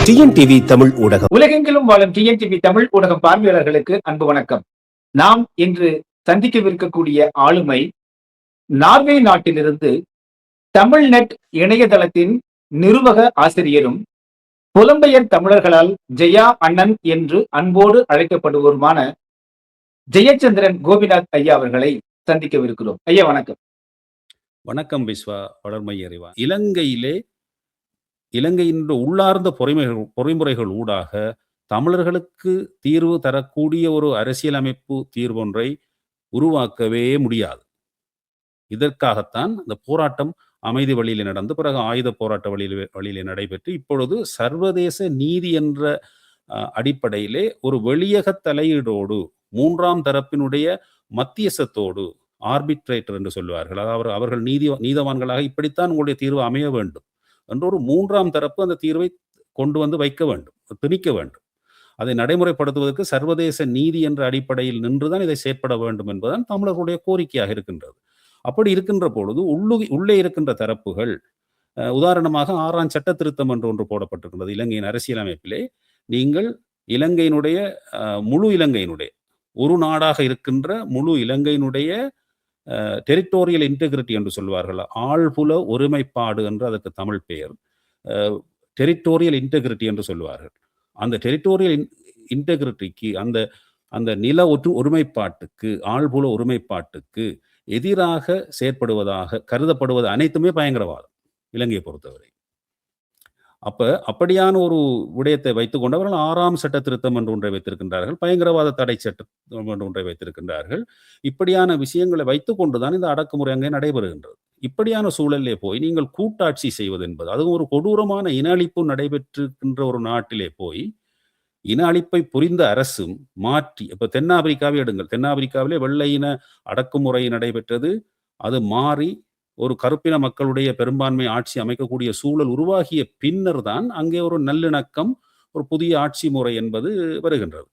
TNTV Tamil ஊடகம். உலகெங்கிலும் வாழும் டிஎன்டிவி தமிழ் ஊடகம் பார்வையாளர்களுக்கு அன்பு வணக்கம். நாம் இன்று சந்திக்கவிருக்கக்கூடிய ஆளுமை நார்வே நாட்டிலிருந்து தமிழ்நெட் இணையதளத்தின் நிறுவக ஆசிரியரும் புலம்பெயர் தமிழர்களால் ஜெயா அண்ணன் என்று அன்போடு அழைக்கப்படுவோருமான ஜெயச்சந்திரன் கோபிநாத் ஐயா அவர்களை சந்திக்கவிருக்கிறோம். ஐயா வணக்கம். வணக்கம் விஸ்வா, வளர்மை அறிவா. இலங்கையின் உள்ளார்ந்த பொறிமுறைகள் ஊடாக தமிழர்களுக்கு தீர்வு தரக்கூடிய ஒரு அரசியலமைப்பு தீர்வொன்றை உருவாக்கவே முடியாது. இதற்காகத்தான் இந்த போராட்டம் அமைதி வழியில் நடந்து பிறகு ஆயுத போராட்ட வழியிலே நடைபெற்று இப்பொழுது சர்வதேச நீதி என்ற அடிப்படையிலே ஒரு வெளியக தலையீடோடு மூன்றாம் தரப்பினுடைய மத்தியசத்தோடு ஆர்பிட்ரேட்டர் என்று சொல்வார்கள், அதாவது அவர்கள் நீதவான்களாக இப்படித்தான் உங்களுடைய தீர்வு அமைய வேண்டும் என்ற ஒரு மூன்றாம் தரப்பு அந்த தீர்வை கொண்டு வந்து வைக்க வேண்டும், திணிக்க வேண்டும். அதை நடைமுறைப்படுத்துவதற்கு சர்வதேச நீதி என்ற அடிப்படையில் நின்றுதான் இதை செயற்பட வேண்டும் என்பதுதான் தமிழர்களுடைய கோரிக்கையாக இருக்கின்றது. அப்படி இருக்கின்ற பொழுது உள்ளே இருக்கின்ற தரப்புகள், உதாரணமாக 6ஆம் சட்ட திருத்தம் என்று ஒன்று போடப்பட்டிருக்கின்றது இலங்கையின் அரசியலமைப்பிலே. நீங்கள் இலங்கையினுடைய முழு இலங்கையினுடைய ஒரு நாடாக இருக்கின்ற முழு இலங்கையினுடைய டெரிட்டோரியல் இன்டெகிரிட்டி என்று சொல்வார்கள், ஆழ்புல ஒருமைப்பாடு என்று அதற்கு தமிழ் பெயர். டெரிட்டோரியல் இன்டெகிரிட்டி என்று சொல்வார்கள். அந்த டெரிட்டோரியல் இன்டெகிரிட்டிக்கு அந்த நில ஒருமைப்பாட்டுக்கு, ஆழ்புல ஒருமைப்பாட்டுக்கு எதிராக செயற்படுவதாக கருதப்படுவது அனைத்துமே பயங்கரவாதம் இலங்கையை பொறுத்தவரை. அப்படியான ஒரு விடயத்தை வைத்துக் கொண்டு அவர்கள் 6ஆம் சட்ட திருத்தம் என்று ஒன்றை வைத்திருக்கின்றார்கள், பயங்கரவாத தடை சட்டம் என்று ஒன்றை வைத்திருக்கின்றார்கள். இப்படியான விஷயங்களை வைத்துக் கொண்டுதான் இந்த அடக்குமுறை அங்கே நடைபெறுகின்றது. இப்படியான சூழலிலே போய் நீங்கள் கூட்டாட்சி செய்வது என்பது, அதுவும் ஒரு கொடூரமான இன அழிப்பு நடைபெற்றிருக்கின்ற ஒரு நாட்டிலே போய் இன அழிப்பை புரிந்த அரசும் மாற்றி, இப்ப தென்னாப்பிரிக்காவை எடுங்கள், தென்னாப்பிரிக்காவிலே வெள்ளை இன அடக்குமுறை நடைபெற்றது. அது மாறி ஒரு கருப்பின மக்களுடைய பெரும்பான்மை ஆட்சி அமைக்கக்கூடிய சூழல் உருவாகிய பின்னர் தான் அங்கே ஒரு நல்லிணக்கம், ஒரு புதிய ஆட்சி முறை என்பது வருகின்றது.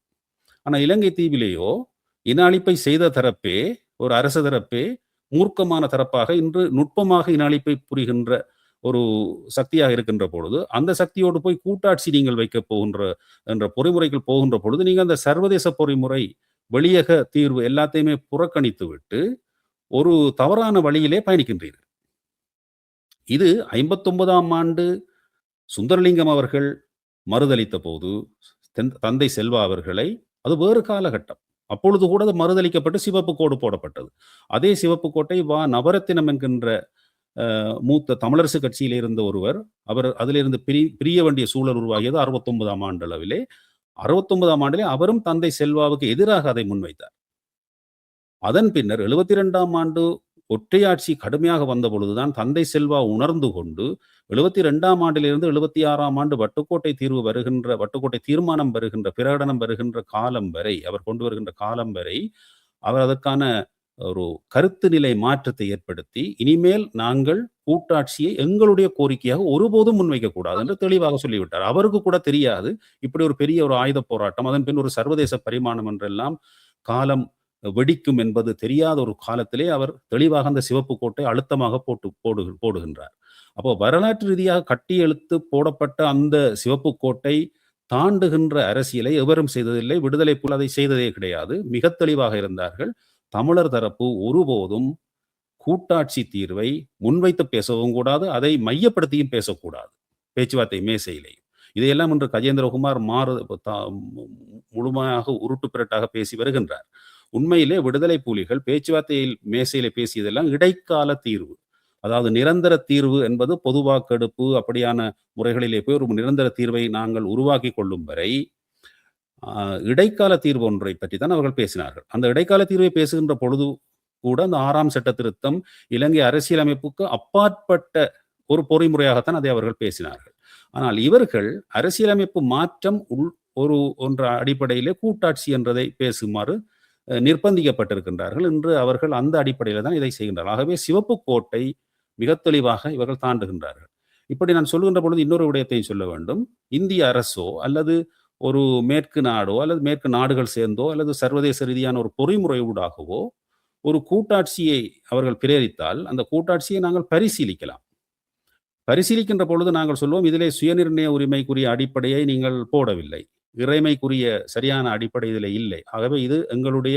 ஆனால் இலங்கை தீவிலேயோ இன அழிப்பை செய்த தரப்பே, ஒரு அரச தரப்பே மூர்க்கமான தரப்பாக இன்று நுட்பமாக இன அழிப்பை புரிகின்ற ஒரு சக்தியாக இருக்கின்ற பொழுது, அந்த சக்தியோடு போய் கூட்டாட்சி நீங்கள் வைக்க போகின்ற என்ற பொறிமுறைகள் போகின்ற பொழுது நீங்கள் அந்த சர்வதேச பொறிமுறை, வெளியக தீர்வு எல்லாத்தையுமே புறக்கணித்து விட்டு ஒரு தவறான வழியிலே பயணிக்கின்றீர்கள். இது 59ஆம் ஆண்டு சுந்தரலிங்கம் அவர்கள் மறுதளித்த போது தந்தை செல்வா அவர்களை, அது வேறு காலகட்டம், அப்பொழுது கூட அது மறுதளிக்கப்பட்டு சிவப்பு கோடு போடப்பட்டது. அதே சிவப்பு கோட்டை நவரத்தினம் என்கின்ற மூத்த தமிழரசு கட்சியில் இருந்த ஒருவர், அவர் அதிலிருந்து பிரிய வேண்டிய சூழல் உருவாகியது 69ஆம் ஆண்டு அளவிலே. 69ஆம் ஆண்டிலே அவரும் தந்தை செல்வாவுக்கு எதிராக அதை முன்வைத்தார். அதன் பின்னர் 72ஆம் ஆண்டு ஒற்றையாட்சி கடுமையாக வந்த பொழுதுதான் தந்தை செல்வா உணர்ந்து கொண்டு 72ஆம் ஆண்டிலிருந்து 76ஆம் ஆண்டு வட்டுக்கோட்டை தீர்மானம் வருகின்ற, பிரகடனம் வருகின்ற காலம் வரை, அவர் கொண்டு வருகின்ற காலம் வரை அவர் அதற்கான ஒரு கருத்து நிலை மாற்றத்தை ஏற்படுத்தி, இனிமேல் நாங்கள் கூட்டாட்சியை எங்களுடைய கோரிக்கையாக ஒருபோதும் முன்வைக்க கூடாது என்று தெளிவாக சொல்லிவிட்டார். அவருக்கு கூட தெரியாது இப்படி ஒரு பெரிய ஒரு ஆயுத போராட்டம், அதன் பின் ஒரு சர்வதேச பரிமாணம் என்றெல்லாம் காலம் வெடிக்கும் என்பது தெரியாத ஒரு காலத்திலே அவர் தெளிவாக அந்த சிவப்பு கோட்டை அழுத்தமாக போடுகின்றார். அப்போ வரலாற்று ரீதியாக கட்டி எழுத்து போடப்பட்ட அந்த சிவப்பு கோட்டை தாண்டுகின்ற அரசியலை எவரும் செய்ததில்லை. விடுதலை புலி அதை செய்ததே கிடையாது. மிக தெளிவாக இருந்தார்கள். தமிழர் தரப்பு ஒருபோதும் கூட்டாட்சி தீர்வை முன்வைத்து பேசவும் கூடாது, அதை மையப்படுத்தியும் பேசக்கூடாது பேச்சுவார்த்தை மேசையிலேயும். இதையெல்லாம் இன்று கஜேந்திரகுமார் முழுமையாக உருட்டு பிரட்டாக பேசி வருகின்றார். உண்மையிலே விடுதலை புலிகள் பேச்சுவார்த்தையில் மேசையில பேசியதெல்லாம் இடைக்கால தீர்வு, அதாவது நிரந்தர தீர்வு என்பது பொது வாக்கெடுப்பு அப்படியான முறைகளிலே போய் ஒரு நிரந்தர தீர்வை நாங்கள் உருவாக்கி கொள்ளும் வரை இடைக்கால தீர்வு ஒன்றை பற்றி தான் அவர்கள் பேசினார்கள். அந்த இடைக்கால தீர்வை பேசுகின்ற பொழுது கூட அந்த 6ஆம் சட்ட திருத்தம் இலங்கை அரசியலமைப்புக்கு அப்பாற்பட்ட ஒரு பொறிமுறையாகத்தான் அதை அவர்கள் பேசினார்கள். ஆனால் இவர்கள் அரசியலமைப்பு மாற்றம் ஒன்ற அடிப்படையிலே கூட்டாட்சி என்றதை பேசுமாறு நிர்பந்திக்கப்பட்டிருக்கின்றார்கள். இன்று அவர்கள் அந்த அடிப்படையில் தான் இதை செய்கின்றார்கள். ஆகவே சிவப்பு கோட்டை மிக தெளிவாக இவர்கள் தாண்டுகின்றார்கள். இப்படி நான் சொல்கின்ற பொழுது இன்னொரு விடயத்தையும் சொல்ல வேண்டும். இந்திய அரசோ அல்லது ஒரு மேற்கு நாடோ அல்லது மேற்கு நாடுகள் சேர்ந்தோ அல்லது சர்வதேச ரீதியான ஒரு பொறிமுறை ஊடாகவோ ஒரு கூட்டாட்சியை அவர்கள் பிரேரித்தால் அந்த கூட்டாட்சியை நாங்கள் பரிசீலிக்கலாம். பரிசீலிக்கின்ற பொழுது நாங்கள் சொல்வோம், இதிலே சுயநிர்ணய உரிமைக்குரிய அடிப்படையை நீங்கள் போடவில்லை. இறைமைக்குரிய சரியான அடிப்படை இதிலே இல்லை. ஆகவே இது எங்களுடைய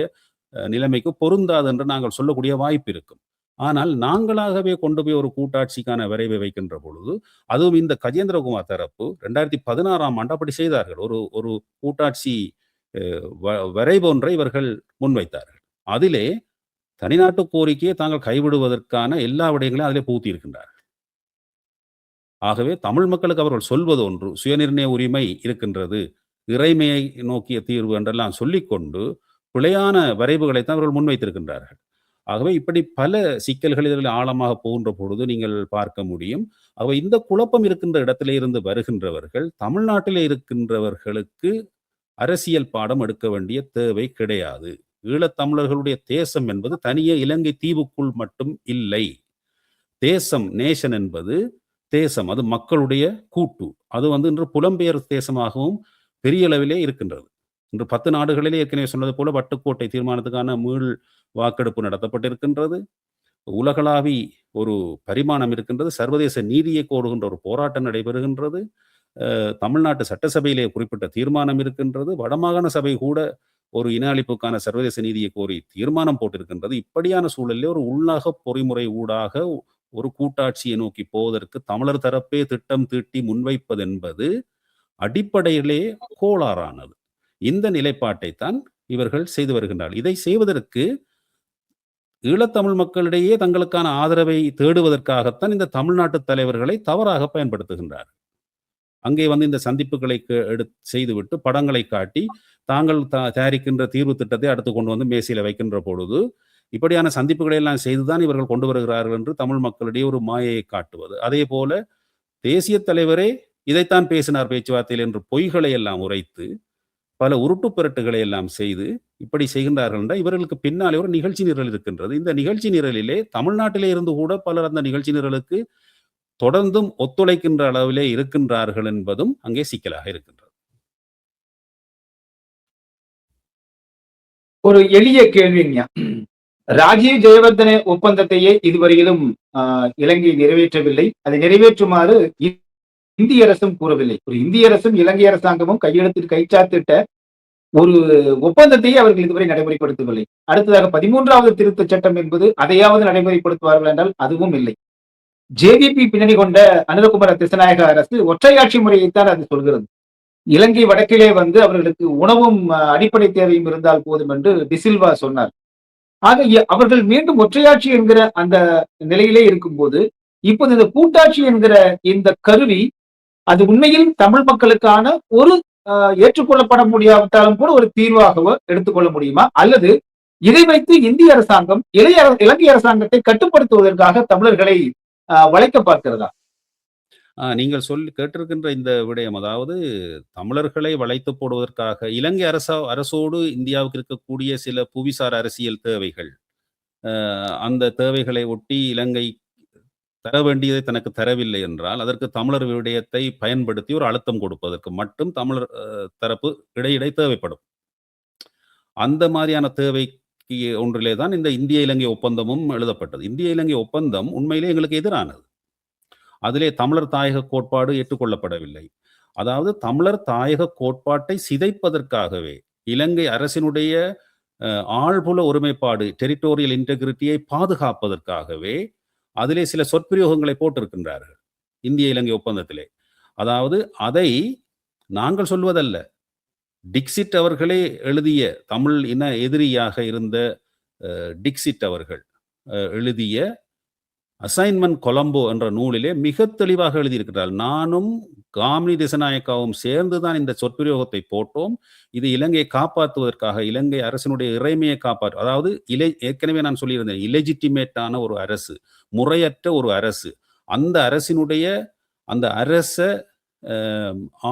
நிலைமைக்கு பொருந்தாது என்று நாங்கள் சொல்லக்கூடிய வாய்ப்பு இருக்கும். ஆனால் நாங்களாகவே கொண்டு போய் ஒரு கூட்டாட்சிக்கான விரைவை வைக்கின்ற பொழுது, அதுவும் இந்த கஜேந்திரகுமார் தரப்பு 2016ஆம் ஆண்டு அப்படி செய்தார்கள். ஒரு ஒரு கூட்டாட்சி அ வ வரைவு ஒன்றை இவர்கள் முன்வைத்தார்கள். அதிலே தனிநாட்டு கோரிக்கையை தாங்கள் கைவிடுவதற்கான எல்லா விடயங்களையும் அதிலே புகுத்தியிருக்கின்றார்கள். ஆகவே தமிழ் மக்களுக்கு அவர்கள் சொல்வது ஒன்று, சுயநிர்ணய உரிமை இருக்கின்றது, இறைமையை நோக்கிய தீர்வு என்றெல்லாம் சொல்லிக்கொண்டு, பிழையான வரைவுகளைத்தான் அவர்கள் முன்வைத்திருக்கின்றார்கள். ஆகவே இப்படி பல சிக்கல்கள் இதில் ஆழமாக போகின்ற பொழுது நீங்கள் பார்க்க முடியும். ஆகவே இந்த குழப்பம் இருக்கின்ற இடத்திலே இருந்து வருகின்றவர்கள், தமிழ்நாட்டிலே இருக்கின்றவர்களுக்கு அரசியல் பாடம் எடுக்க வேண்டிய தேவை கிடையாது. ஈழத்தமிழர்களுடைய தேசம் என்பது தனியே இலங்கை தீவுக்குள் மட்டும் இல்லை. தேசம், நேஷன் என்பது தேசம். அது மக்களுடைய கூட்டு. அது இன்று புலம்பெயர் தேசமாகவும் பெரிய அளவிலே இருக்கின்றது. இன்று 10 நாடுகளிலே ஏற்கனவே சொன்னது போல வட்டுக்கோட்டை தீர்மானத்துக்கான மீள் வாக்கெடுப்பு நடத்தப்பட்டிருக்கின்றது. உலகளாவி ஒரு பரிமாணம் இருக்கின்றது. சர்வதேச நீதியை கோருகின்ற ஒரு போராட்டம் நடைபெறுகின்றது. தமிழ்நாட்டு சட்டசபையிலே குறிப்பிட்ட தீர்மானம் இருக்கின்றது. வடமாகாண சபை கூட ஒரு இன அழிப்புக்கான சர்வதேச நீதியை கோரி தீர்மானம் போட்டிருக்கின்றது. இப்படியான சூழலிலே ஒரு உள்நாக பொறிமுறை ஊடாக ஒரு கூட்டாட்சியை நோக்கி போவதற்கு தமிழர் தரப்பே திட்டம் தீட்டி முன்வைப்பதென்பது அடிப்படையிலே கோளாறானது. இந்த நிலைப்பாட்டைத்தான் இவர்கள் செய்து வருகின்றார்கள். இதை செய்வதற்கு ஈழத்தமிழ் மக்களிடையே தங்களுக்கான ஆதரவை தேடுவதற்காகத்தான் இந்த தமிழ்நாட்டு தலைவர்களை தவறாக பயன்படுத்துகின்றார்கள். அங்கே இந்த சந்திப்புகளை செய்துவிட்டு படங்களை காட்டி தாங்கள் தயாரிக்கின்ற தீர்வு திட்டத்தை அடுத்து கொண்டு மேசையில வைக்கின்ற பொழுது, இப்படியான சந்திப்புகளை எல்லாம் செய்துதான் இவர்கள் கொண்டு வருகிறார்கள் என்று தமிழ் மக்களிடையே ஒரு மாயையை காட்டுவது. அதே போல தேசிய தலைவரே இதைத்தான் பேசினார் பேச்சுவார்த்தையில் என்று பொய்களை எல்லாம் உரைத்து பல உருட்டு புரட்டுகளை எல்லாம் செய்து இப்படி செய்கின்றார்கள் என்றால் இவர்களுக்கு பின்னாலே ஒரு நிகழ்ச்சி நிரல் இருக்கின்றது. இந்த நிகழ்ச்சி நிரலிலே தமிழ்நாட்டிலே இருந்து கூட பலர் அந்த நிகழ்ச்சி நிரலுக்கு தொடர்ந்தும் ஒத்துழைக்கின்ற அளவிலே இருக்கின்றார்கள் என்பதும் அங்கே சிக்கலாக இருக்கின்றது. ஒரு எளிய கேள்விங்க. ராஜீவ் ஜெயவர்தன ஒப்பந்தத்தையே இதுவரையிலும் இலங்கை நிறைவேற்றவில்லை. அதை நிறைவேற்றுமாறு இந்திய அரசும் கூறவில்லை. ஒரு இந்திய அரசும் இலங்கை அரசாங்கமும் கைச்சாத்திட்ட ஒரு ஒப்பந்தத்தையே அவர்கள் இதுவரை நடைமுறைப்படுத்தவில்லை. அடுத்ததாக 13வது திருத்த சட்டம் என்பது அதையாவது நடைமுறைப்படுத்துவார்கள் என்றால் அதுவும் இல்லை. ஜேவிபி பின்னணி கொண்ட அனுரகுமார திசாநாயக அரசு ஒற்றையாட்சி முறையைத்தான் அது சொல்கிறது. இலங்கை வடக்கிலே அவர்களுக்கு உணவும் அடிப்படை தேவையும் இருந்தால் போதும் என்று டிசில்வா சொன்னார். ஆக அவர்கள் மீண்டும் ஒற்றையாட்சி என்கிற அந்த நிலையிலே இருக்கும்போது இப்போது இந்த கூட்டாட்சி என்கிற இந்த கருவி அது உண்மையில் தமிழ் மக்களுக்கான ஒரு ஏற்றுக்கொள்ளப்பட முடியாவிட்டாலும் கூட ஒரு தீர்வாகவோ எடுத்துக்கொள்ள முடியுமா? அல்லது இதை வைத்து இந்திய அரசாங்கம் இலங்கை அரசாங்கத்தை கட்டுப்படுத்துவதற்காக தமிழர்களை வளைக்க பார்க்கிறதா? நீங்கள் கேட்டிருக்கின்ற இந்த விடயம், அதாவது தமிழர்களை வளைத்து போடுவதற்காக இலங்கை அரசோடு இந்தியாவுக்கு இருக்கக்கூடிய சில புவிசார் அரசியல் தேவைகள், அந்த தேவைகளை ஒட்டி இலங்கை தர வேண்டியதை தனக்கு தரவில்லை என்றால் அதற்கு தமிழர் விடயத்தை பயன்படுத்தி ஒரு அழுத்தம் கொடுப்பதற்கு மட்டும் தமிழர் தரப்பு இடையிடை தேவைப்படும். அந்த மாதிரியான தேவைக்கு ஒன்றிலே தான் இந்த இந்திய இலங்கை ஒப்பந்தமும் எழுதப்பட்டது. இந்திய இலங்கை ஒப்பந்தம் உண்மையிலே எங்களுக்கு எதிரானது. அதிலே தமிழர் தாயக கோட்பாடு ஏற்றுக்கொள்ளப்படவில்லை. அதாவது தமிழர் தாயக கோட்பாட்டை சிதைப்பதற்காகவே இலங்கை அரசினுடைய ஆழ்புல ஒருமைப்பாடு, டெரிட்டோரியல் இன்டெகிரிட்டியை பாதுகாப்பதற்காகவே அதிலே சில சொற்பிரயோகங்களை போட்டிருக்கின்றார்கள் இந்திய இலங்கை ஒப்பந்தத்திலே. அதாவது அதை நாங்கள் சொல்வதல்ல, டிக்சிட் அவர்களே எழுதிய, தமிழ் இன எதிரியாக இருந்த டிக்சிட் அவர்கள் எழுதிய அசைன்மெண்ட் கொலம்போ என்ற நூலிலே மிக தெளிவாக எழுதியிருக்கிறார். நானும் காமினி திசாநாயக்காவும் சேர்ந்துதான் இந்த சொற்பிரயோகத்தை போட்டோம். இது இலங்கையை காப்பாற்றுவதற்காக, இலங்கை அரசினுடைய இறைமையை அதாவது ஏற்கனவே நான் சொல்லியிருந்தேன், இலெஜிட்டிமேட்டான ஒரு அரசு, முறையற்ற ஒரு அரசு, அந்த அரசினுடைய அந்த அரச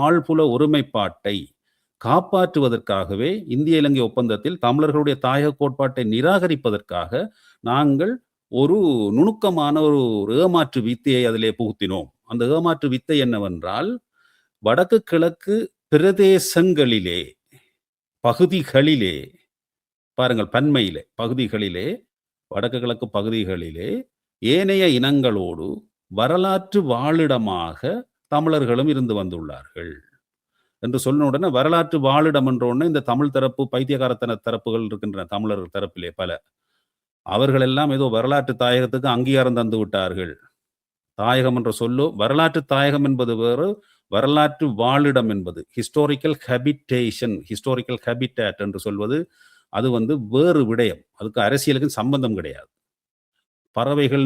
ஆழ்புல ஒருமைப்பாட்டை காப்பாற்றுவதற்காகவே இந்திய இலங்கை ஒப்பந்தத்தில் தமிழர்களுடைய தாயக கோட்பாட்டை நிராகரிப்பதற்காக நாங்கள் ஒரு நுணுக்கமான ஒரு ஏமாற்று வித்தையை அதிலே புகுத்தினோம். அந்த ஏமாற்று வித்தை என்னவென்றால், வடக்கு கிழக்கு பிரதேசங்களிலே, பகுதிகளிலே, பாருங்கள் பன்மையிலே, பகுதிகளிலே, வடக்கு கிழக்கு பகுதிகளிலே ஏனைய இனங்களோடு வரலாற்று வாழிடமாக தமிழர்களும் இருந்து வந்துள்ளார்கள் என்று சொன்ன உடனே, வரலாற்று வாழிடம் என்ற உடனே இந்த தமிழ் தரப்பு பைத்தியகாரத்தன தரப்புகள் இருக்கின்றன. தமிழர் தரப்பிலே பல, அவர்கள் எல்லாம் ஏதோ வரலாற்று தாயகத்துக்கு அங்கீகாரம் தந்து விட்டார்கள். தாயகம் என்ற சொல்லோ, வரலாற்று தாயகம் என்பது வேறு, வரலாற்று வாழிடம் என்பது ஹிஸ்டாரிக்கல் ஹேபிட்டேஷன், ஹிஸ்டாரிக்கல் ஹேபிட்டேட் என்று சொல்வது அது வேறு விடயம். அதுக்கு அரசியலுக்கு சம்பந்தம் கிடையாது. பறவைகள்,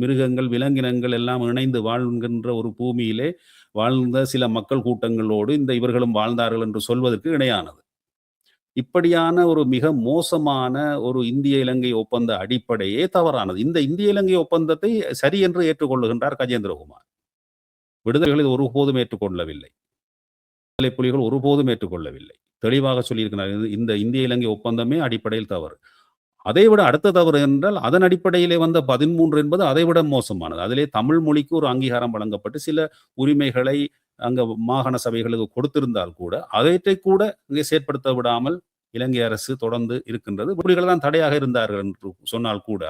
மிருகங்கள், விலங்கினங்கள் எல்லாம் இணைந்து வாழ்கின்ற ஒரு பூமியிலே வாழ்ந்த சில மக்கள் கூட்டங்களோடு இவர்களும் வாழ்ந்தார்கள் என்று சொல்வதற்கு இணையானது. இப்படியான ஒரு மிக மோசமான ஒரு இந்திய இலங்கை ஒப்பந்த அடிப்படையே தவறானது. இந்த இந்திய இலங்கை ஒப்பந்தத்தை சரி என்று ஏற்றுக்கொள்ளுகின்றார் கஜேந்திரகுமார். விடுதலைகள் ஒருபோதும் ஏற்றுக்கொள்ளவில்லை, விடுதலை புலிகள் ஒருபோதும் ஏற்றுக்கொள்ளவில்லை. தெளிவாக சொல்லியிருக்கிறார், இந்த இந்திய இலங்கை ஒப்பந்தமே அடிப்படையில் தவறு. அதைவிட அடுத்த தவறு என்றால், அதன் அடிப்படையிலே வந்த 13 என்பது அதைவிட மோசமானது. அதிலே தமிழ் மொழிக்கு ஒரு அங்கீகாரம் வழங்கப்பட்டு சில உரிமைகளை அங்க மாகாண சபைகளுக்கு கொடுத்திருந்தால் கூட, அவற்றை கூட இங்கே செயற்படுத்த விடாமல் இலங்கை அரசு தொடர்ந்து இருக்கின்றது. புலிகள் தான் தடையாக இருந்தார்கள் என்று சொன்னால் கூட,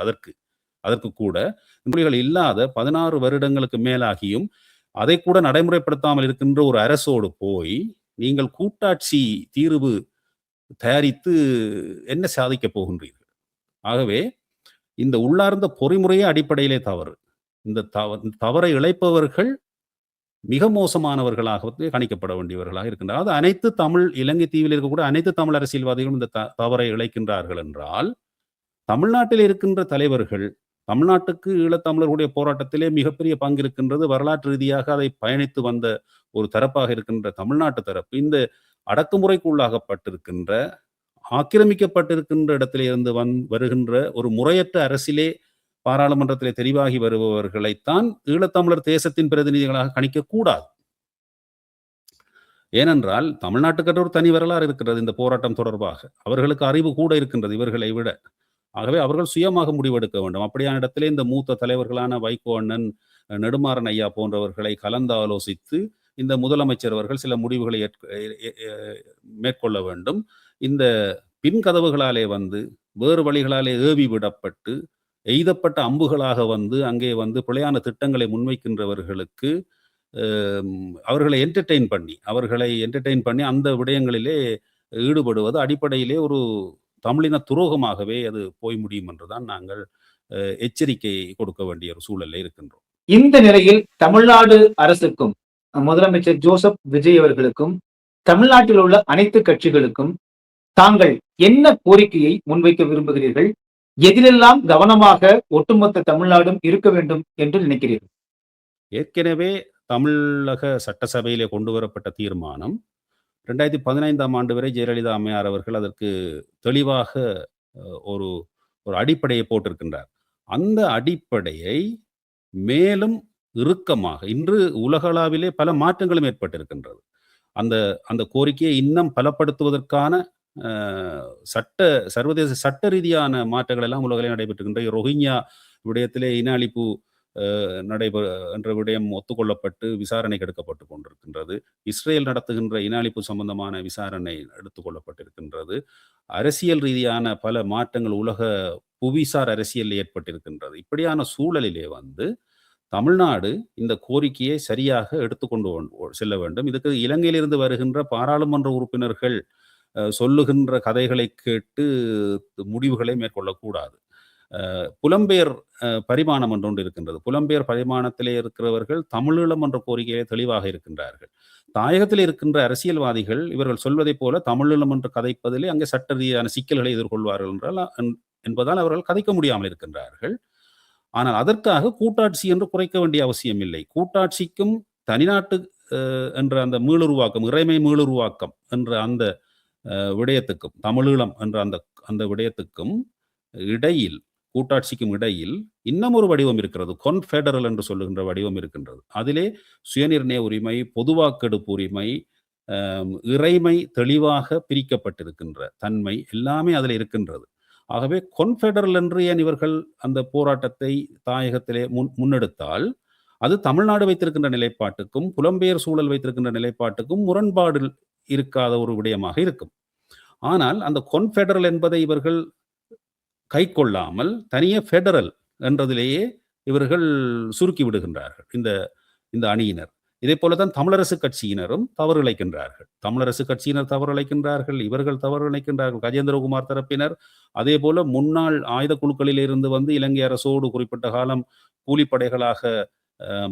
அதற்கு கூட புலிகள் இல்லாத 16 வருடங்களுக்கு மேலாகியும் அதை கூட நடைமுறைப்படுத்தாமல் இருக்கின்ற ஒரு அரசோடு போய் நீங்கள் கூட்டாட்சி தீர்வு தயாரித்து என்ன சாதிக்கப் போகின்றீர்கள்? ஆகவே இந்த உள்ளார்ந்த பொறிமுறையே அடிப்படையிலே தவறு. இந்த தவறை இழைப்பவர்கள் மிக மோசமானவர்களாக கணிக்கப்பட வேண்டியவர்களாக இருக்கின்றனர். அது அனைத்து இலங்கை தீவில் இருக்கக்கூடிய அனைத்து தமிழ் அரசியல்வாதிகளும் இந்த தவறை இழைக்கின்றார்கள் என்றால், தமிழ்நாட்டில் இருக்கின்ற தலைவர்கள், தமிழ்நாட்டுக்கு ஈழத்தமிழர்களுடைய போராட்டத்திலே மிகப்பெரிய பங்கு இருக்கின்றது. வரலாற்று ரீதியாக அதை பயணித்து வந்த ஒரு தரப்பாக இருக்கின்ற தமிழ்நாட்டு தரப்பு, இந்த அடக்குமுறைக்கு உள்ளாகப்பட்டிருக்கின்ற, ஆக்கிரமிக்கப்பட்டிருக்கின்ற இடத்திலே இருந்து வருகின்ற ஒரு முறையற்ற அரசிலே பாராளுமன்றத்திலே தெரிவாகி வருபவர்களைத்தான் ஈழத்தமிழர் தேசத்தின் பிரதிநிதிகளாக கணிக்கக்கூடாது. ஏனென்றால் தமிழ்நாட்டுக்கு ஒரு தனி வரலாறு இருக்கிறது இந்த போராட்டம் தொடர்பாக. அவர்களுக்கு அறிவு கூட இருக்கின்றது இவர்களை விட. ஆகவே அவர்கள் சுயமாக முடிவெடுக்க வேண்டும். அப்படியான இடத்திலே இந்த மூத்த தலைவர்களான வைகோ அண்ணன், நெடுமாறன் ஐயா போன்றவர்களை கலந்து ஆலோசித்து இந்த முதலமைச்சர் அவர்கள் சில முடிவுகளை மேற்கொள்ள வேண்டும். இந்த பின் கதவுகளாலே வேறு வழிகளாலே ஏவி விடப்பட்டு எய்தப்பட்ட அம்புகளாக அங்கே பிழையான திட்டங்களை முன்வைக்கின்றவர்களுக்கு அவர்களை என்டர்டெயின் பண்ணி அந்த விடயங்களிலே ஈடுபடுவது அடிப்படையிலே ஒரு தமிழின துரோகமாகவே அது போய் முடியும் என்றுதான் நாங்கள் எச்சரிக்கை கொடுக்க வேண்டிய ஒரு சூழலில் இருக்கின்றோம். இந்த நிலையில் தமிழ்நாடு அரசுக்கும் முதலமைச்சர் ஜோசப் விஜய் அவர்களுக்கும் தமிழ்நாட்டில் உள்ள அனைத்து கட்சிகளுக்கும் தாங்கள் என்ன கோரிக்கையை முன்வைக்க விரும்புகிறீர்கள்? எதிலெல்லாம் கவனமாக ஒட்டுமொத்த தமிழ்நாடும் இருக்க வேண்டும் என்று நினைக்கிறீர்கள்? ஏற்கனவே தமிழக சட்டசபையிலே கொண்டு வரப்பட்ட தீர்மானம் 2015ஆம் ஆண்டு வரை ஜெயலலிதா அம்மையார் அவர்கள் அதற்கு தெளிவாக ஒரு அடிப்படையை போட்டிருக்கின்றார். அந்த அடிப்படையை மேலும் இறுக்கமாக, இன்று உலகளவிலே பல மாற்றங்களும் ஏற்பட்டிருக்கின்றது. அந்த கோரிக்கையை இன்னும் பலப்படுத்துவதற்கான சர்வதேச சட்ட ரீதியான மாற்றங்கள் எல்லாம் உலகிலே நடைபெற்றிருக்கின்ற ரோஹிங்யா விடயத்திலே இன அழிப்பு என்ற விடயம் ஒத்துக்கொள்ளப்பட்டு விசாரணை எடுக்கப்பட்டு கொண்டிருக்கின்றது. இஸ்ரேல் நடத்துகின்ற இன அழிப்பு சம்பந்தமான விசாரணை எடுத்துக்கொள்ளப்பட்டிருக்கின்றது. அரசியல் ரீதியான பல மாற்றங்கள் உலக புவிசார் அரசியல் ஏற்பட்டிருக்கின்றது. இப்படியான சூழலிலே தமிழ்நாடு இந்த கோரிக்கையை சரியாக எடுத்துக்கொண்டு செல்ல வேண்டும். இதுக்கு இலங்கையிலிருந்து வருகின்ற பாராளுமன்ற உறுப்பினர்கள் சொல்லுகின்ற கதைகளை கேட்டு முடிவுகளை மேற்கொள்ளக்கூடாது. புலம்பெயர் பரிமாணம் ஒன்று இருக்கின்றது. புலம்பெயர் பரிமாணத்திலே இருக்கிறவர்கள் தமிழீழம் என்ற கோரிக்கையை தெளிவாக இருக்கின்றார்கள். தாயகத்தில் இருக்கின்ற அரசியல்வாதிகள் இவர்கள் சொல்வதைப் போல தமிழீழம் என்று கதைப்பதிலே அங்கே சட்ட ரீதியான சிக்கல்களை எதிர்கொள்வார்கள் என்பதால் அவர்கள் கதைக்க முடியாமல் இருக்கின்றார்கள். ஆனால் அதற்காக கூட்டாட்சி என்று குறைக்க வேண்டிய அவசியம் இல்லை. கூட்டாட்சிக்கும் தனிநாட்டு என்ற அந்த மீளுருவாக்கம், இறைமை மீளுருவாக்கம் என்ற அந்த விடயத்துக்கும், தமிழீழம் என்ற அந்த விடயத்துக்கும் இடையில், கூட்டாட்சிக்கும் இடையில் இன்னும் ஒரு வடிவம் இருக்கிறது. கொன்ஃபெடரல் என்று சொல்லுகின்ற வடிவம் இருக்கின்றது. அதிலே சுயநிர்ணய உரிமை, பொதுவாக்கெடுப்பு உரிமை, இறைமை தெளிவாக பிரிக்கப்பட்டிருக்கின்ற தன்மை எல்லாமே அதில் இருக்கின்றது. ஆகவே கொன்ஃபெடரல் என்று ஏன் இவர்கள் அந்த போராட்டத்தை தாயகத்திலே முன்னெடுத்தால் அது தமிழ்நாடு வைத்திருக்கின்ற நிலைப்பாட்டுக்கும் புலம்பெயர் சூழல் வைத்திருக்கின்ற நிலைப்பாட்டுக்கும் முரண்பாடு இருக்காத ஒரு விடயமாக இருக்கும். ஆனால் அந்த கொன்ஃபெடரல் என்பதை இவர்கள் கை கொள்ளாமல் தனியே ஃபெடரல் என்றதிலேயே இவர்கள் சுருக்கி விடுகின்றார்கள் இந்த இந்த அணியினர். இதே போலதான் தமிழரசு கட்சியினரும் தவறு இழைக்கின்றார்கள். தமிழரசு கட்சியினர் தவறு இழைக்கின்றார்கள், இவர்கள் தவறு இழைக்கின்றார்கள், கஜேந்திரகுமார் தரப்பினர். அதே போல முன்னாள் ஆயுத குழுக்களில் இருந்து வந்து இலங்கை அரசோடு குறிப்பிட்ட காலம் கூலிப்படைகளாக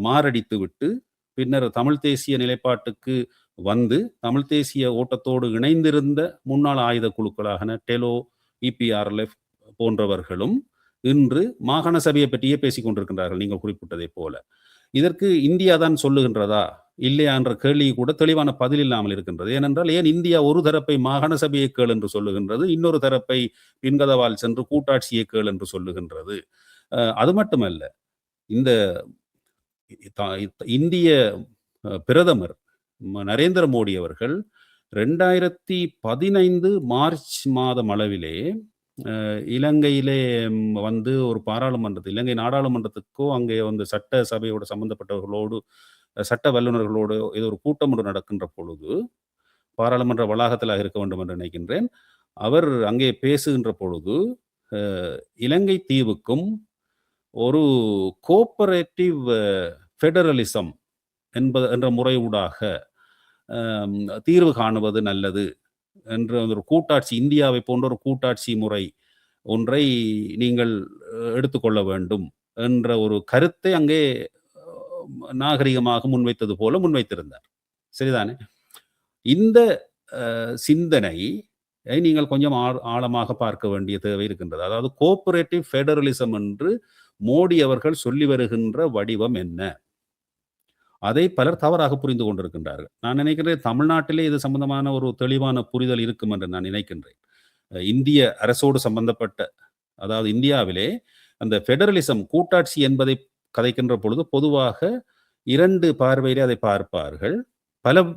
மாரடித்து விட்டு பின்னர் தமிழ் தேசிய நிலைப்பாட்டுக்கு வந்து தமிழ் தேசிய ஓட்டத்தோடு இணைந்திருந்த முன்னாள் ஆயுத குழுக்களாக டெலோ, இபிஆர்எல்எஃப் போன்றவர்களும் இன்று மாகாண சபையை பற்றியே பேசிக் கொண்டிருக்கின்றார்கள், நீங்கள் குறிப்பிட்டதை போல. இதற்கு இந்தியா தான் சொல்லுகின்றதா இல்லையா என்ற கேள்வி கூட தெளிவான பதில் இல்லாமல் இருக்கின்றது. ஏனென்றால் ஏன் இந்தியா ஒரு தரப்பை மாகாண சபையை கேள் என்று சொல்லுகின்றது, இன்னொரு தரப்பை பின்கதவால் சென்று கூட்டாட்சியை கேள் என்று சொல்லுகின்றது? அது மட்டுமல்ல, இந்த இந்திய பிரதமர் நரேந்திர மோடி அவர்கள் 2015 மார்ச் மாதம் அளவிலே இலங்கையிலே வந்து ஒரு பாராளுமன்றத்தில் இலங்கை நாடாளுமன்றத்துக்கோ அங்கே வந்து சட்ட சபையோடு சம்பந்தப்பட்டவர்களோடு சட்ட வல்லுநர்களோடு ஏதோ ஒரு கூட்டம் ஒன்று நடக்கின்ற பொழுது, பாராளுமன்ற வளாகத்தில் இருக்க வேண்டும் என்று நினைக்கின்றேன், அவர் அங்கே பேசுகின்ற பொழுது இலங்கை தீவுக்கும் ஒரு கோஆபரேட்டிவ் ஃபெடரலிசம் என்ற முறையூடாக தீர்வு காணுவது நல்லது என்ற ஒரு கூட்டாட்சி, இந்தியாவை போன்ற ஒரு கூட்டாட்சி முறை ஒன்றை நீங்கள் எடுத்துக்கொள்ள வேண்டும் என்ற ஒரு கருத்தை அங்கே நாகரிகமாக முன்வைத்தது போல முன்வைத்திருந்தார். சரிதானே? இந்த சிந்தனை நீங்கள் கொஞ்சம் ஆழமாக பார்க்க வேண்டிய தேவை இருக்கின்றது. அதாவது கோஆபரேட்டிவ் ஃபெடரலிசம் என்று மோடி அவர்கள் சொல்லி வருகின்ற வடிவம் என்ன? அதை பலர் தவறாக புரிந்து கொண்டிருக்கின்றார்கள். நான் நினைக்கிறேன் தமிழ்நாட்டிலே இது சம்பந்தமான ஒரு தெளிவான புரிதல் இருக்கும் என்று நான் நினைக்கின்றேன். இந்திய அரசோடு சம்பந்தப்பட்ட, அதாவது இந்தியாவிலே அந்த ஃபெடரலிசம் கூட்டாட்சி என்பதை கதைக்கின்ற பொழுது பொதுவாக 2 பார்வையிலே அதை பார்ப்பார்கள்.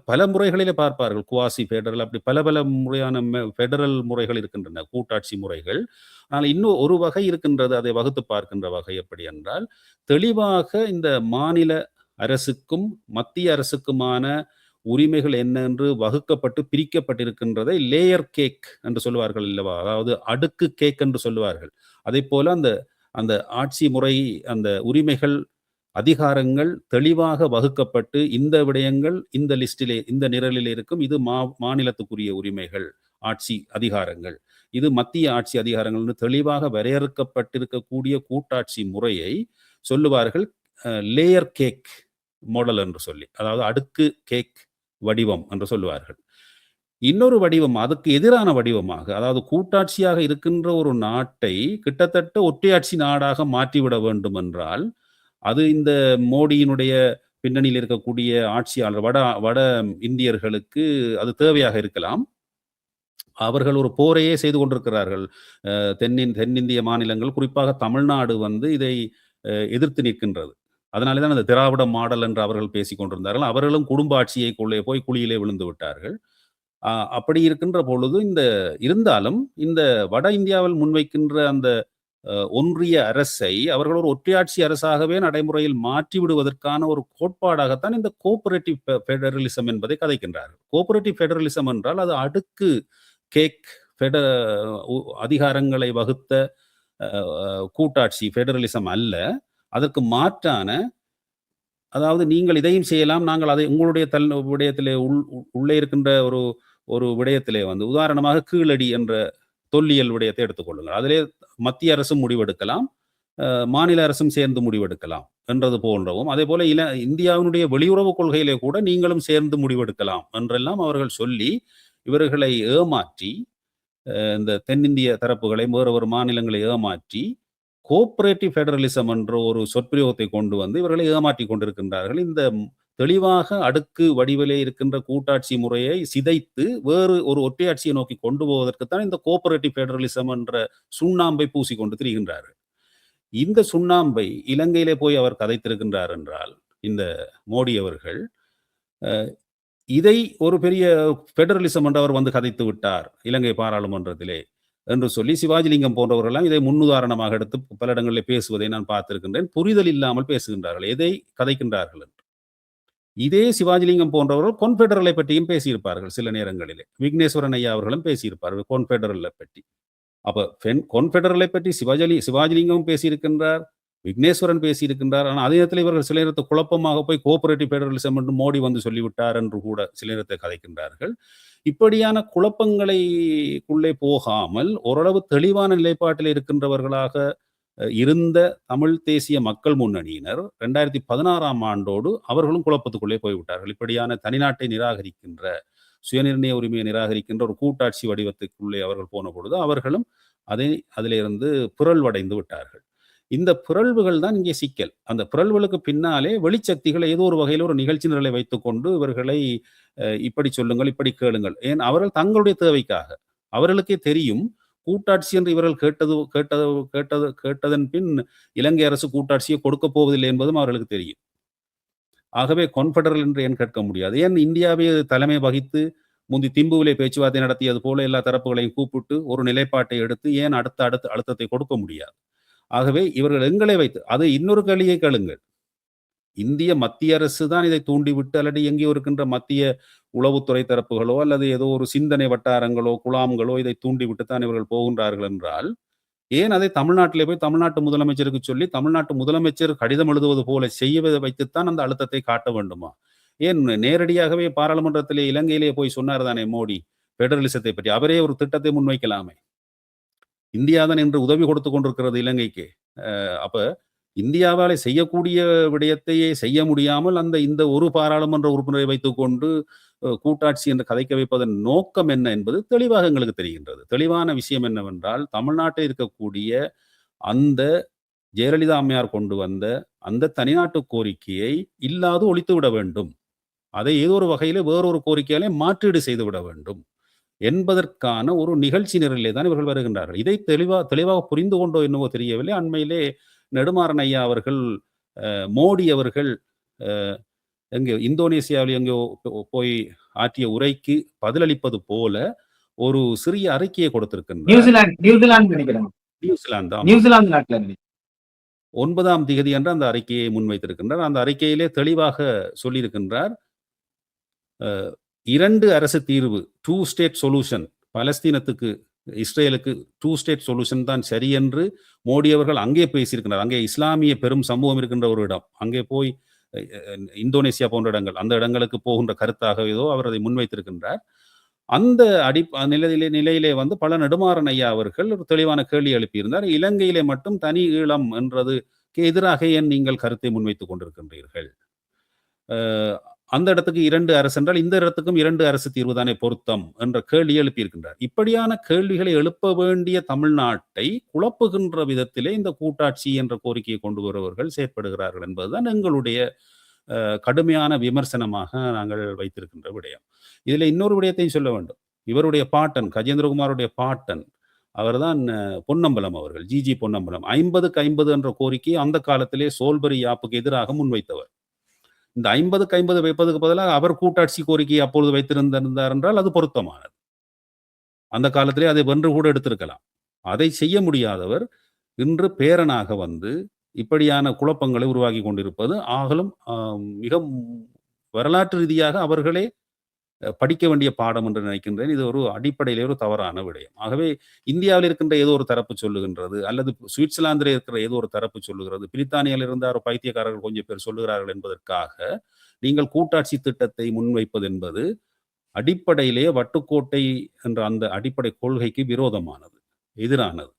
பல முறைகளிலே பார்ப்பார்கள். குவாசி ஃபெடரல், அப்படி பல முறையான ஃபெடரல் முறைகள் இருக்கின்றன, கூட்டாட்சி முறைகள். ஆனால் இன்னும் ஒரு வகை இருக்கின்றது, அதை வகுத்து பார்க்கின்ற வகை எப்படி என்றால், தெளிவாக இந்த மாநில அரசுக்கும் மத்திய அரசுக்குமான உரிமைகள் என்ன என்று வகுக்கப்பட்டு பிரிக்கப்பட்டிருக்கின்றதை லேயர் கேக் என்று சொல்லுவார்கள் இல்லவா? அதாவது அடுக்கு கேக் என்று சொல்லுவார்கள். அதே போல அந்த அந்த ஆட்சி முறை, அந்த உரிமைகள், அதிகாரங்கள் தெளிவாக வகுக்கப்பட்டு இந்த விடயங்கள் இந்த லிஸ்டிலே, இந்த நிரலில் இருக்கும், இது மாநிலத்துக்குரிய உரிமைகள், ஆட்சி அதிகாரங்கள், இது மத்திய ஆட்சி அதிகாரங்கள் தெளிவாக வரையறுக்கப்பட்டிருக்கக்கூடிய கூட்டாட்சி முறையை சொல்லுவார்கள் லேயர் கேக் மாடல் என்று சொல்லி, அதாவது அடுக்கு கேக் வடிவம் என்று சொல்லுவார்கள். இன்னொரு வடிவம், அதுக்கு எதிரான வடிவமாக, அதாவது கூட்டாட்சியாக இருக்கின்ற ஒரு நாட்டை கிட்டத்தட்ட ஒற்றையாட்சி நாடாக மாற்றிவிட வேண்டும் என்றால், அது இந்த மோடியினுடைய பின்னணியில் இருக்கக்கூடிய ஆட்சியாளர் வட இந்தியர்களுக்கு அது தேவையாக இருக்கலாம். அவர்கள் ஒரு போரையே செய்து கொண்டிருக்கிறார்கள். தென்னிந்திய மாநிலங்கள், குறிப்பாக தமிழ்நாடு வந்து இதை எதிர்த்து நிற்கின்றது. அதனாலே தான் அந்த திராவிட மாடல் என்று அவர்கள் பேசிக் கொண்டிருந்தார்கள். அவர்களும் குடும்ப ஆட்சியை போய் குழியிலே விழுந்து விட்டார்கள். அப்படி இருக்கின்ற பொழுது இருந்தாலும் இந்த வட இந்தியாவில் முன்வைக்கின்ற அந்த ஒன்றிய அரசை அவர்கள் ஒரு ஒற்றையாட்சி அரசாகவே நடைமுறையில் மாற்றி விடுவதற்கான ஒரு கோட்பாடாகத்தான் இந்த கோஆபரேட்டிவ் ஃபெடரலிசம் என்பதை கதைக்கின்றார்கள். கோஆபரேட்டிவ் ஃபெடரலிசம் என்றால் அது அடுக்கு கேக் அதிகாரங்களை வகுத்த கூட்டாட்சி ஃபெடரலிசம் அல்ல. அதற்கு மாற்றான, அதாவது நீங்கள் இதையும் செய்யலாம், நாங்கள் அதை உங்களுடைய விடயத்திலே உள்ளே இருக்கின்ற ஒரு விடயத்திலே வந்து, உதாரணமாக கீழடி என்ற தொல்லியல் விடயத்தை எடுத்துக்கொள்ளுங்கள். அதிலே மத்திய அரசும் முடிவெடுக்கலாம், மாநில அரசும் சேர்ந்து முடிவெடுக்கலாம் என்றது போன்றவும், அதே போல இந்தியாவினுடைய வெளியுறவு கொள்கையிலே கூட நீங்களும் சேர்ந்து முடிவெடுக்கலாம் என்றெல்லாம் அவர்கள் சொல்லி இவர்களை ஏமாற்றி, இந்த தென்னிந்திய தரப்புகளை, வேறு மாநிலங்களை ஏமாற்றி கோஆபரேட்டிவ் ஃபெடரலிசம் என்ற ஒரு சொற்பிரயோகத்தை கொண்டு வந்து இவர்களை ஏமாற்றி கொண்டிருக்கின்றார்கள். இந்த தெளிவாக அடுக்கு வடிவிலே இருக்கின்ற கூட்டாட்சி முறையை சிதைத்து வேறு ஒரு ஒற்றையாட்சியை நோக்கி கொண்டு போவதற்குத்தான் இந்த கோஆபரேட்டிவ் ஃபெடரலிசம் என்ற சுண்ணாம்பை பூசிக்கொண்டு திரிகின்றார்கள். இந்த சுண்ணாம்பை இலங்கையிலே போய் அவர் கதைத்திருக்கின்றார் என்றால், இந்த மோடி அவர்கள் இதை ஒரு பெரிய ஃபெடரலிசம் என்று அவர் வந்து கதைத்து விட்டார் இலங்கை பாராளுமன்றத்திலே என்று சொல்லி சிவாஜிலிங்கம் போன்றவர்களெல்லாம் இதை முன்னுதாரணமாக எடுத்து பல இடங்களில் பேசுவதை நான் பார்த்திருக்கின்றேன். புரிதல் இல்லாமல் பேசுகின்றார்கள், எதை கதைக்கின்றார்கள் என்று. இதே சிவாஜிலிங்கம் போன்றவர்கள் கொன்ஃபெடரலை பற்றியும் பேசியிருப்பார்கள் சில நேரங்களிலே. விக்னேஸ்வரன் ஐயா அவர்களும் பேசியிருப்பார்கள் கொன்ஃபெடரலை பற்றி. அப்ப கொன்ஃபெடரலை பற்றி சிவாஜிலிங்கம் பேசியிருக்கின்றார், விக்னேஸ்வரன் பேசியிருக்கின்றார். ஆனால் அதே நேரத்தில் இவர்கள் சில நேரத்தை குழப்பமாக போய் கோஆபரேட்டிவ் ஃபெடரலிசம் என்று மோடி வந்து சொல்லிவிட்டார் என்று கூட சில நேரத்தை கதைக்கின்றார்கள். இப்படியான குழப்பங்களுக்குள்ளே போகாமல் ஓரளவு தெளிவான நிலைப்பாட்டில் இருக்கின்றவர்களாக இருந்த தமிழ் தேசிய மக்கள் முன்னணியினர் 2016ஆம் ஆண்டோடு அவர்களும் குழப்பத்துக்குள்ளே போய்விட்டார்கள். இப்படியான தனிநாட்டை நிராகரிக்கின்ற, சுயநிர்ணய உரிமையை நிராகரிக்கின்ற ஒரு கூட்டாட்சி வடிவத்துக்குள்ளே அவர்கள் போன பொழுது அவர்களும் அதிலிருந்து பிறழ்வடைந்து விட்டார்கள். இந்த பிறழ்வுகள் தான் இங்கே சிக்கல். அந்த பிறழ்வுகளுக்கு பின்னாலே வெளிச்சக்திகள் ஏதோ ஒரு வகையில் ஒரு நிகழ்ச்சி நிரலை வைத்துக்கொண்டு இவர்களை இப்படி சொல்லுங்கள், இப்படி கேளுங்கள். ஏன் அவர்கள் தங்களுடைய தேவைக்காக, அவர்களுக்கே தெரியும் கூட்டாட்சி என்று இவர்கள் கேட்டதன் பின் இலங்கை அரசு கூட்டாட்சியை கொடுக்க போவதில்லை என்பதும் அவர்களுக்கு தெரியும். ஆகவே கான்ஃபெடரல் என்று ஏன் கேட்க முடியாது? ஏன் இந்தியாவை தலைமை வகித்து முந்தி திம்புவிலே பேச்சுவார்த்தை நடத்தியது போல எல்லா தரப்புகளையும் கூப்பிட்டு ஒரு நிலைப்பாட்டை எடுத்து ஏன் அடுத்த அழுத்தத்தை கொடுக்க முடியாது? ஆகவே இவர்கள் எங்களை வைத்து, அது இன்னொரு கேள்வியை கேளுங்கள். இந்திய மத்திய அரசு தான் இதை தூண்டிவிட்டு அல்லது எங்கேயோ இருக்கின்ற மத்திய உளவுத்துறை தரப்புகளோ அல்லது ஏதோ ஒரு சிந்தனை வட்டாரங்களோ குழாம்களோ இதை தூண்டிவிட்டு தான் இவர்கள் போகின்றார்கள் என்றால், ஏன் அதை தமிழ்நாட்டிலே போய் தமிழ்நாட்டு முதலமைச்சருக்கு சொல்லி தமிழ்நாட்டு முதலமைச்சர் கடிதம் எழுதுவது போல செய்ய வைத்துத்தான் அந்த அழுத்தத்தை காட்ட வேண்டுமா? ஏன் நேரடியாகவே பாராளுமன்றத்திலே இலங்கையிலே போய் சொன்னார் தானே மோடி பெடரலிசத்தை பற்றி? அவரே ஒரு திட்டத்தை முன்வைக்கலாமே. இந்தியா தான் என்று உதவி கொடுத்து கொண்டிருக்கிறது இலங்கைக்கு. அப்ப இந்தியாவால் செய்யக்கூடிய விடயத்தையே செய்ய முடியாமல் இந்த ஒரு பாராளுமன்ற உறுப்பினரை வைத்துக்கொண்டு கூட்டாட்சி என்று கதைக்க வைப்பதன் நோக்கம் என்ன என்பது தெளிவாக எங்களுக்கு தெரிகின்றது. தெளிவான விஷயம் என்னவென்றால், தமிழ்நாட்டில் இருக்கக்கூடிய அந்த ஜெயலலிதா அம்மையார் கொண்டு வந்த அந்த தனிநாட்டு கோரிக்கையை இல்லாது ஒழித்து விட வேண்டும். அதை ஏதோ ஒரு வகையில வேறொரு கோரிக்கையாலே மாற்றீடு செய்து விட வேண்டும் என்பதற்கான ஒரு நிகழ்ச்சி நிரலிலே தான் இவர்கள் வருகின்றார்கள். இதை தெளிவாக புரிந்து கொண்டோ என்னவோ தெரியவில்லை. அண்மையிலே நெடுமாறன் ஐயா அவர்கள், மோடி அவர்கள் எங்கே இந்தோனேசியாவில் எங்கோ போய் ஆற்றிய உரைக்கு பதிலளிப்பது போல ஒரு சிறிய அறிக்கையை கொடுத்திருக்கின்றார். நியூசிலாந்து நாட்டில் 9ஆம் திகதி என்று அந்த அறிக்கையை முன்வைத்திருக்கின்றார். அந்த அறிக்கையிலே தெளிவாக சொல்லியிருக்கின்றார், 2 அரசு தீர்வு, 2 ஸ்டேட் சொல்யூஷன், பலஸ்தீனத்துக்கு இஸ்ரேலுக்கு 2 ஸ்டேட் சொல்யூஷன் தான் சரி என்று மோடி அவர்கள் அங்கே பேசியிருக்கிறார். அங்கே இஸ்லாமிய பெரும் சமூகம் இருக்கின்ற ஒரு இடம், அங்கே போய் இந்தோனேசியா போன்ற இடங்கள், அந்த இடங்களுக்கு போகின்ற கருத்தாக ஏதோ அவர் அதை முன்வைத்திருக்கின்றார். அந்த நிலையிலே வந்து பல நெடுமாறன் ஐயா அவர்கள் ஒரு தெளிவான கேள்வி எழுப்பியிருந்தார். இலங்கையிலே மட்டும் தனி ஈழம் என்றதுக்கு எதிராக ஏன் நீங்கள் கருத்தை முன்வைத்துக் கொண்டிருக்கின்றீர்கள்? அந்த இடத்துக்கு 2 அரசு என்றால் இந்த இடத்துக்கும் 2 அரசு தீர்வு தானே பொருத்தம் என்ற கேள்வி எழுப்பியிருக்கின்றார். இப்படியான கேள்விகளை எழுப்ப வேண்டிய தமிழ்நாட்டை குழப்புகின்ற விதத்திலே இந்த கூட்டாட்சி என்ற கோரிக்கையை கொண்டு வருபவர்கள் செயற்படுகிறார்கள் என்பதுதான் எங்களுடைய கடுமையான விமர்சனமாக நாங்கள் வைத்திருக்கின்ற விடயம். இதுல இன்னொரு விடயத்தையும் சொல்ல வேண்டும். இவருடைய பாட்டன், கஜேந்திரகுமாருடைய பாட்டன், அவர்தான் பொன்னம்பலம் அவர்கள், ஜிஜி பொன்னம்பலம். 50க்கு 50 என்ற கோரிக்கையை அந்த காலத்திலே சோல்பரி யாப்புக்கு எதிராக முன்வைத்தவர். இந்த 50க்கு 50 வைப்பதற்கு பதிலாக அவர் கூட்டாட்சி கோரிக்கையை அப்பொழுது வைத்திருந்தார் என்றால் அது பொருத்தமானது. அந்த காலத்திலே அதை வென்று கூட எடுத்திருக்கலாம். அதை செய்ய முடியாதவர் இன்று பேரனாக வந்து இப்படியான குழப்பங்களை உருவாக்கி கொண்டிருப்பது ஆகலும் மிக வரலாற்று ரீதியாக அவர்களே படிக்க வேண்டிய பாடம் என்று நினைக்கின்றேன். இது ஒரு அடிப்படையிலே ஒரு தவறான விடயம். ஆகவே இந்தியாவில் இருக்கின்ற ஏதோ ஒரு தரப்பு சொல்லுகின்றது, அல்லது சுவிட்சர்லாந்தில் இருக்கிற ஏதோ ஒரு தரப்பு சொல்லுகிறது, பிரித்தானியாவில் இருந்த ஒரு பைத்தியக்காரர்கள் கொஞ்சம் பேர் சொல்லுகிறார்கள் என்பதற்காக நீங்கள் கூட்டாட்சி திட்டத்தை முன்வைப்பது என்பது அடிப்படையிலேயே வட்டுக்கோட்டை என்ற அந்த அடிப்படை கொள்கைக்கு விரோதமானது, எதிரானது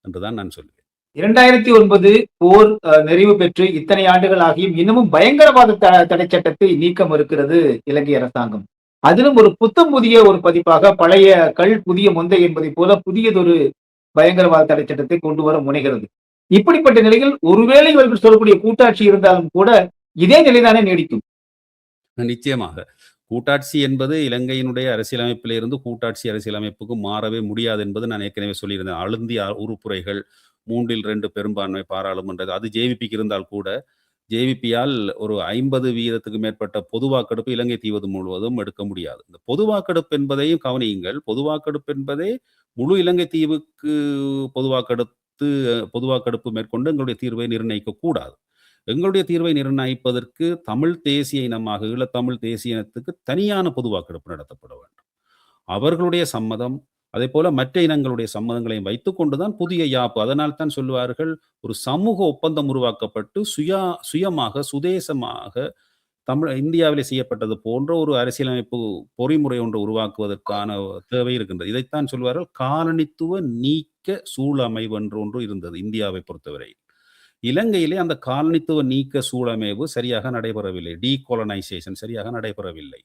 என்றுதான் நான் சொல்லுவேன். 2009 போர் நிறைவு பெற்று இத்தனை ஆண்டுகள் ஆகியும் இன்னமும் பயங்கரவாத தடை சட்டத்தை நீக்க மறுக்கிறது இலங்கை அரசாங்கம். அதிலும் ஒரு புத்தம் புதிய ஒரு பதிப்பாக பழைய கல் புதிய மொந்தை என்பதை போல புதியதொரு பயங்கரவாத தடை சட்டத்தை கொண்டு வர முனைகிறது. இப்படிப்பட்ட நிலையில் ஒருவேளை இவர்கள் சொல்லக்கூடிய கூட்டாட்சி இருந்தாலும் கூட இதே நிலைதானே நீடிக்கும். நிச்சயமாக கூட்டாட்சி என்பது இலங்கையினுடைய அரசியலமைப்பிலிருந்து கூட்டாட்சி அரசியலமைப்புக்கு மாறவே முடியாது என்பது நான் ஏற்கனவே சொல்லியிருந்தேன். அழுந்திய உறுப்புரைகள் 3/2 பெரும்பான்மை பாராளுமன்றது, அது ஜேவிபிக்கு இருந்தால் கூட ஜேவிபியால் ஒரு 50% மேற்பட்ட பொது வாக்கெடுப்பு இலங்கை தீவு முழுவதும் எடுக்க முடியாது. இந்த பொது வாக்கெடுப்பு என்பதையும் கவனியுங்கள். பொது வாக்கெடுப்பு என்பதே முழு இலங்கை தீவுக்கு பொது வாக்கெடுப்பு மேற்கொண்டு எங்களுடைய தீர்வை நிர்ணயிக்க கூடாது. எங்களுடைய தீர்வை நிர்ணயிப்பதற்கு தமிழ் தேசிய இனமாக ஈழத்தமிழ் தேசிய இனத்துக்கு தனியான பொது வாக்கெடுப்பு நடத்தப்பட வேண்டும். அவர்களுடைய சம்மதம், அதேபோல மற்ற இனங்களுடைய சம்மதங்களையும் வைத்துக்கொண்டுதான் புதிய யாப்பு. அதனால் தான் சொல்லுவார்கள், ஒரு சமூக ஒப்பந்தம் உருவாக்கப்பட்டு சுயமாக சுதேசமாக இந்தியாவிலே செய்யப்பட்டது போன்ற ஒரு அரசியலமைப்பு பொறிமுறை ஒன்று உருவாக்குவதற்கான தேவை இருக்கின்றது. இதைத்தான் சொல்வார்கள் காலனித்துவ நீக்க சூழமைவு என்று ஒன்று இருந்தது இந்தியாவை பொறுத்தவரை. இலங்கையிலே அந்த காலனித்துவ நீக்க சூழமைவு சரியாக நடைபெறவில்லை. டீகோலனைசேஷன் சரியாக நடைபெறவில்லை.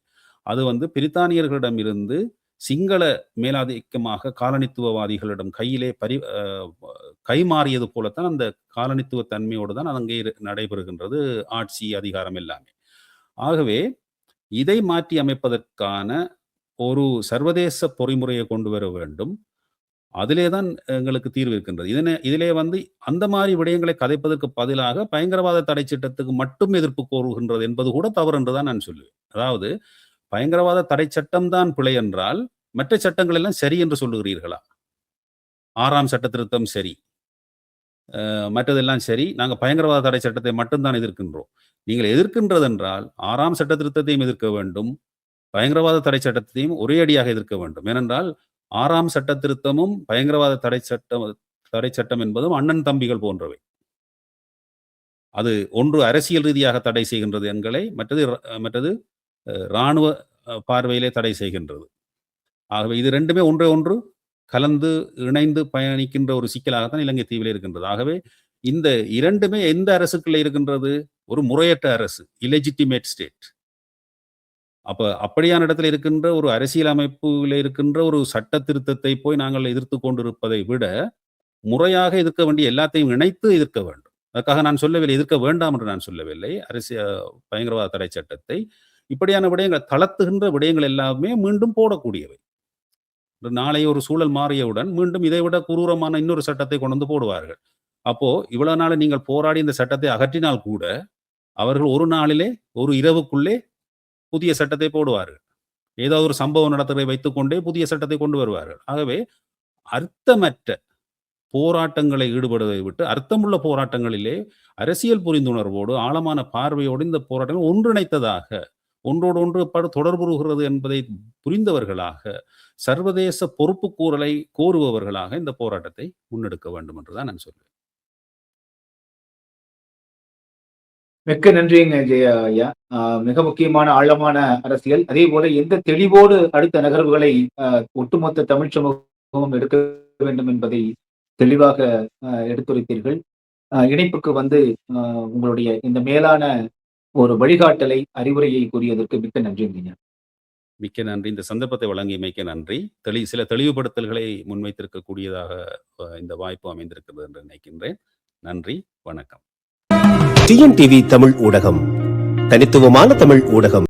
அது பிரித்தானியர்களிடம் இருந்து சிங்கள மேலாதிக்கமாக காலனித்துவவாதிகளிடம் கையிலே கைமாறியது போலத்தான் அந்த காலனித்துவ தன்மையோடு தான் அங்கே நடைபெறுகின்றது ஆட்சி அதிகாரம் எல்லாமே. ஆகவே இதை மாற்றி அமைப்பதற்கான ஒரு சர்வதேச பொறிமுறையை கொண்டு வர வேண்டும். அதிலே தான் எங்களுக்கு தீர்வு இருக்கின்றது. இதிலே அந்த மாதிரி விடயங்களை கதைப்பதற்கு பதிலாக பயங்கரவாத தடை சட்டத்துக்கு மட்டும் எதிர்ப்பு கோருகின்றது என்பது கூட தவறு என்றுதான் நான் சொல்லுவேன். அதாவது பயங்கரவாத தடை சட்டம் தான் பிழை என்றால் மற்ற சட்டங்கள் எல்லாம் சரி என்று சொல்லுகிறீர்களா? 6ஆம் சட்ட திருத்தம் சரி, மற்றதெல்லாம் சரி, நாங்கள் பயங்கரவாத தடை சட்டத்தை மட்டும்தான் எதிர்க்கின்றோம். நீங்கள் எதிர்க்கின்றது என்றால் 6ஆம் சட்ட திருத்தத்தையும் எதிர்க்க வேண்டும், பயங்கரவாத தடை சட்டத்தையும் ஒரே அடியாக எதிர்க்க வேண்டும். ஏனென்றால் 6ஆம் சட்ட திருத்தமும் பயங்கரவாத தடை சட்டம் என்பதும் அண்ணன் தம்பிகள் போன்றவை. அது ஒன்று அரசியல் ரீதியாக தடை செய்கின்றது எங்களை, மற்றது இராணுவ பார்வையிலே தடை செய்கின்றது. ஆகவே இது ரெண்டுமே ஒன்றை ஒன்று கலந்து இணைந்து பயணிக்கின்ற ஒரு சிக்கலாகத்தான் இலங்கை தீவிலே இருக்கின்றது. ஆகவே இந்த இரண்டுமே எந்த அரசுக்குள்ளே இருக்கின்றது? ஒரு முறையற்ற அரசு, இல்லெஜிட்டிமேட் ஸ்டேட். அப்படியான இடத்துல இருக்கின்ற ஒரு அரசியல் அமைப்புல இருக்கின்ற ஒரு சட்ட திருத்தத்தை போய் நாங்கள் எதிர்த்து கொண்டிருப்பதை விட முறையாக எதிர்க்க வேண்டிய எல்லாத்தையும் இணைத்து எதிர்க்க வேண்டும். அதுக்காக நான் சொல்லவில்லை எதிர்க்க வேண்டாம் என்று நான் சொல்லவில்லை. பயங்கரவாத தடை சட்டத்தை இப்படியான விடயங்கள் தளர்த்துகின்ற விடயங்கள் எல்லாமே மீண்டும் போடக்கூடியவை. நாளை ஒரு சூழல் மாறியவுடன் மீண்டும் இதைவிட குரூரமான இன்னொரு சட்டத்தை கொண்டு போடுவார்கள். அப்போ இவ்வளவு நாள் நீங்கள் போராடி இந்த சட்டத்தை அகற்றினால் கூட அவர்கள் ஒரு நாளிலே ஒரு இரவுக்குள்ளே புதிய சட்டத்தை போடுவார்கள். ஏதாவது ஒரு சம்பவம் நடத்துவதை வைத்துக்கொண்டே புதிய சட்டத்தை கொண்டு வருவார்கள். ஆகவே அர்த்தமற்ற போராட்டங்களை ஈடுபடுவதை விட்டு அர்த்தமுள்ள போராட்டங்களிலே அரசியல் புரிந்துணர்வோடு ஆழமான பார்வையோடு இந்த போராட்டங்கள் ஒன்றிணைத்ததாக ஒன்றோடு ஒன்று தொடர்புறுகிறது என்பதை புரிந்தவர்களாக சர்வதேச பொறுப்பு கூறலை கோருபவர்களாக இந்த போராட்டத்தை முன்னெடுக்க வேண்டும் என்றுதான் நான் சொல்வேன். மிக்க நன்றிங்க ஜெயா ஐயா. மிக முக்கியமான ஆழமான அரசியல், அதே போல எந்த தெளிவோடு அடுத்த நகர்வுகளை ஒட்டுமொத்த தமிழ் சமூகமும் எடுக்க வேண்டும் என்பதை தெளிவாக எடுத்துரைத்தீர்கள். இணைப்புக்கு உங்களுடைய இந்த மேலான ஒரு வழிகாட்டலை, அறிவுரையை கூறியதற்கு மிக்க நன்றிங்க. மிக்க நன்றி. இந்த சந்தர்ப்பத்தை வழங்கியமைக்க நன்றி. சில தெளிவுபடுத்தல்களை முன்வைத்திருக்கக்கூடியதாக இந்த வாய்ப்பு அமைந்திருக்கிறது என்று நினைக்கின்றேன். நன்றி, வணக்கம். டிஎன்டிவி தமிழ் ஊடகம், தனித்துவமான தமிழ் ஊடகம்.